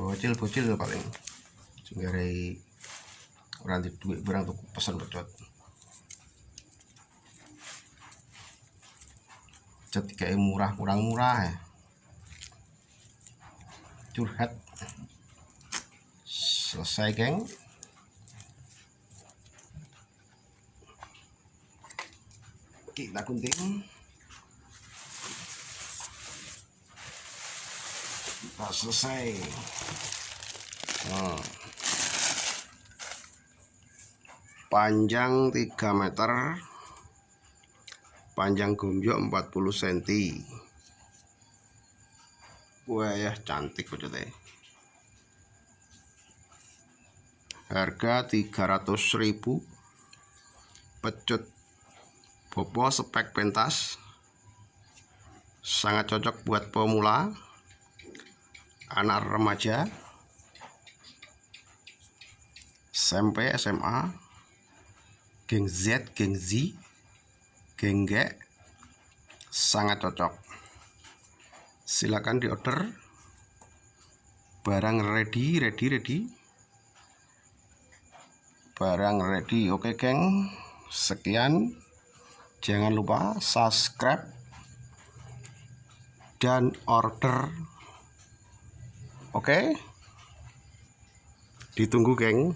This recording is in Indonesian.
bocil paling singgare ora di duit barang tuku pesen pecot. Kayak murah, kurang murah ya. Curhat selesai geng. Kita gunting, kita selesai. Panjang 3 meter, panjang gomjok 40 cm. Wah ya, cantik pecotnya. Harga 300.000. Pecut Bopo spek pentas, sangat cocok buat pemula, anak remaja, SMP, SMA, geng Z, geng Z, geng G, sangat cocok. Silakan diorder. Barang ready. Barang ready. Oke geng, sekian. Jangan lupa subscribe dan order. Oke, ditunggu geng.